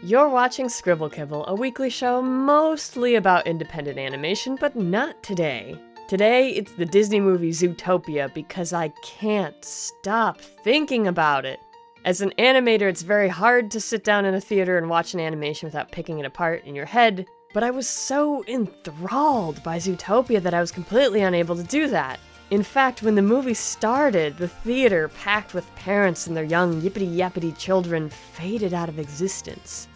You're watching Scribble Kibble, a weekly show mostly about independent animation, but not today. Today, it's the Disney movie Zootopia because I can't stop thinking about it. As an animator, it's very hard to sit down in a theater and watch an animation without picking it apart in your head, but I was so enthralled by Zootopia that I was completely unable to do that. In fact, when the movie started, the theater, packed with parents and their young yippity-yappity children, faded out of existence.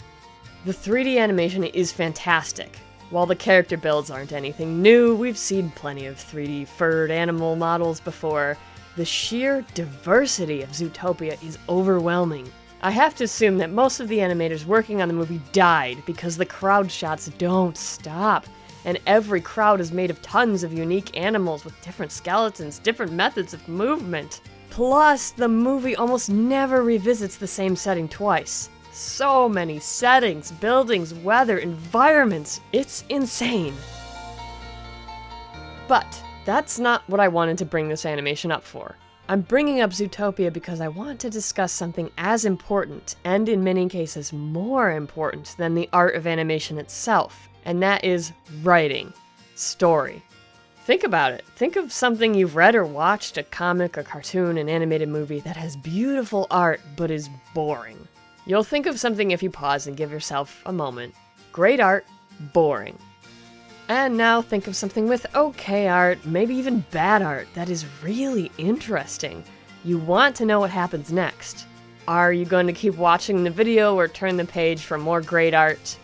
The 3D animation is fantastic. While the character builds aren't anything new, we've seen plenty of 3D furred animal models before. The sheer diversity of Zootopia is overwhelming. I have to assume that most of the animators working on the movie died because the crowd shots don't stop. And every crowd is made of tons of unique animals with different skeletons, different methods of movement. Plus, the movie almost never revisits the same setting twice. So many settings, buildings, weather, environments. It's insane. But that's not what I wanted to bring this animation up for. I'm bringing up Zootopia because I want to discuss something as important, and in many cases more important, than the art of animation itself. And that is writing. Story. Think about it. Think of something you've read or watched, a comic, a cartoon, an animated movie that has beautiful art but is boring. You'll think of something if you pause and give yourself a moment. Great art, boring. And now think of something with okay art, maybe even bad art, that is really interesting. You want to know what happens next. Are you going to keep watching the video or turn the page for more great art?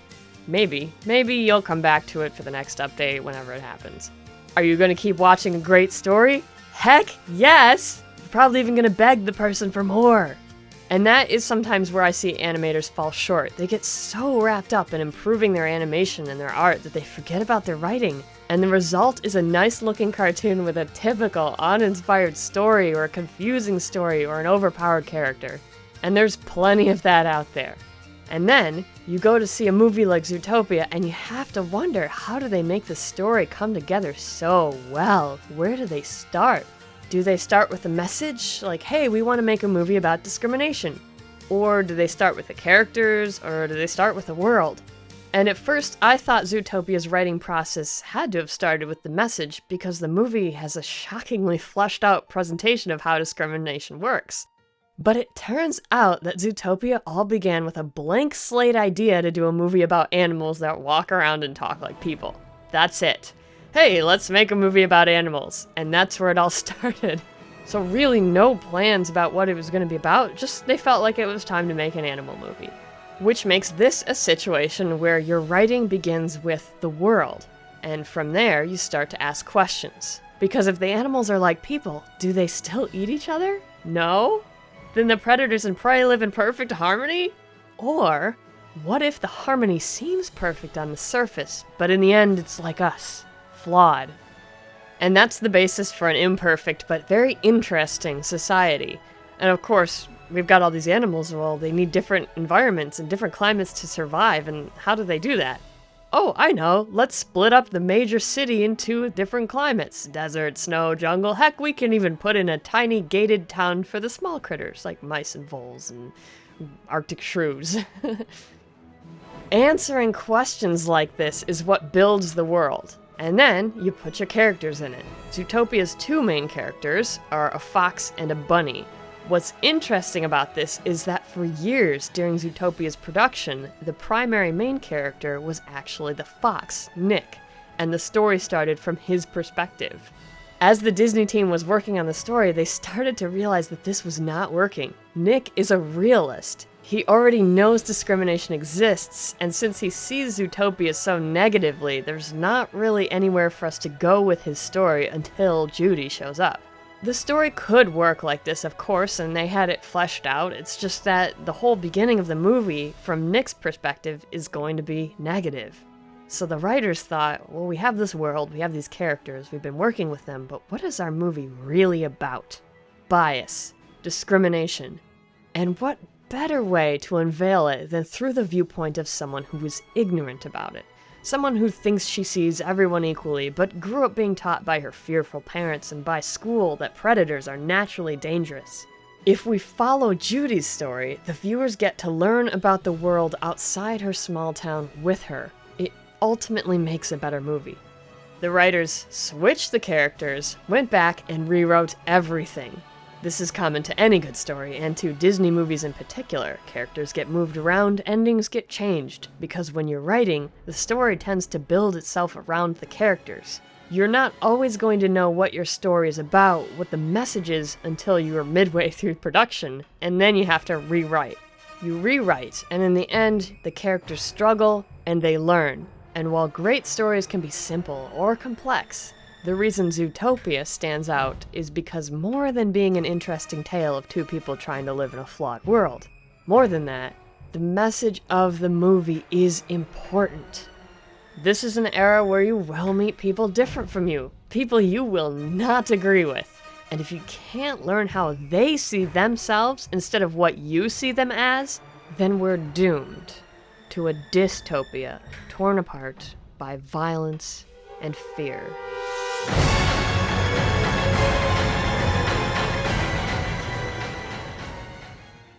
Maybe you'll come back to it for the next update whenever it happens. Are you going to keep watching a great story? Heck yes! You're probably even going to beg the person for more. And that is sometimes where I see animators fall short. They get so wrapped up in improving their animation and their art that they forget about their writing. And the result is a nice looking cartoon with a typical uninspired story or a confusing story or an overpowered character. And there's plenty of that out there. And then, you go to see a movie like Zootopia and you have to wonder, how do they make the story come together so well? Where do they start? Do they start with a message, like, hey, we want to make a movie about discrimination? Or do they start with the characters, or do they start with the world? And at first, I thought Zootopia's writing process had to have started with the message because the movie has a shockingly fleshed out presentation of how discrimination works. But it turns out that Zootopia all began with a blank slate idea to do a movie about animals that walk around and talk like people. That's it. Hey, let's make a movie about animals. And that's where it all started. So really no plans about what it was going to be about, just they felt like it was time to make an animal movie. Which makes this a situation where your writing begins with the world. And from there, you start to ask questions. Because if the animals are like people, do they still eat each other? No? Then the predators and prey live in perfect harmony? Or, what if the harmony seems perfect on the surface, but in the end it's like us, flawed? And that's the basis for an imperfect but very interesting society. And of course, we've got all these animals, well, they need different environments and different climates to survive, and how do they do that? Oh, I know, let's split up the major city into different climates. Desert, snow, jungle, heck, we can even put in a tiny gated town for the small critters, like mice and voles and Arctic shrews. Answering questions like this is what builds the world. And then, you put your characters in it. Zootopia's two main characters are a fox and a bunny. What's interesting about this is that for years during Zootopia's production, the primary main character was actually the fox, Nick, and the story started from his perspective. As the Disney team was working on the story, they started to realize that this was not working. Nick is a realist. He already knows discrimination exists, and since he sees Zootopia so negatively, there's not really anywhere for us to go with his story until Judy shows up. The story could work like this, of course, and they had it fleshed out. It's just that the whole beginning of the movie, from Nick's perspective, is going to be negative. So the writers thought, well, we have this world, we have these characters, we've been working with them, but what is our movie really about? Bias, discrimination, and what better way to unveil it than through the viewpoint of someone who is ignorant about it? Someone who thinks she sees everyone equally, but grew up being taught by her fearful parents and by school that predators are naturally dangerous. If we follow Judy's story, the viewers get to learn about the world outside her small town with her. It ultimately makes a better movie. The writers switched the characters, went back, and rewrote everything. This is common to any good story, and to Disney movies in particular. Characters get moved around, endings get changed, because when you're writing, the story tends to build itself around the characters. You're not always going to know what your story is about, what the message is, until you are midway through production, and then you have to rewrite. You rewrite, and in the end, the characters struggle, and they learn. And while great stories can be simple or complex, the reason Zootopia stands out is because more than being an interesting tale of two people trying to live in a flawed world, more than that, the message of the movie is important. This is an era where you will meet people different from you, people you will not agree with. And if you can't learn how they see themselves instead of what you see them as, then we're doomed to a dystopia torn apart by violence and fear.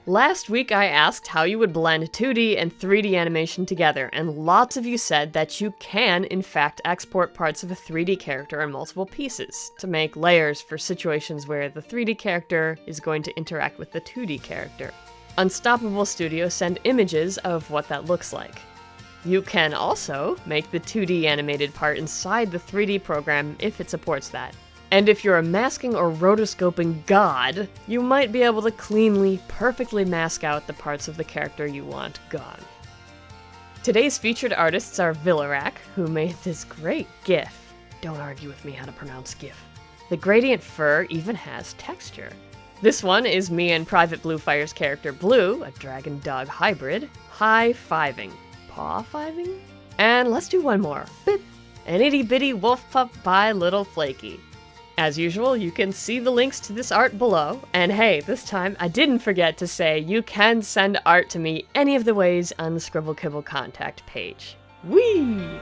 Last week I asked how you would blend 2D and 3D animation together, and lots of you said that you can, in fact, export parts of a 3D character in multiple pieces to make layers for situations where the 3D character is going to interact with the 2D character. Unstoppable Studio send images of what that looks like. You can also make the 2D animated part inside the 3D program if it supports that. And if you're a masking or rotoscoping god, you might be able to cleanly, perfectly mask out the parts of the character you want gone. Today's featured artists are Villarak, who made this great GIF. Don't argue with me how to pronounce GIF. The gradient fur even has texture. This one is me and Private Bluefire's character Blue, a dragon-dog hybrid, high-fiving. Paw-fiving? And let's do one more. Bip! An itty-bitty wolf pup by Little Flaky. As usual, you can see the links to this art below, and hey, this time I didn't forget to say you can send art to me any of the ways on the Scribble Kibble contact page. Whee!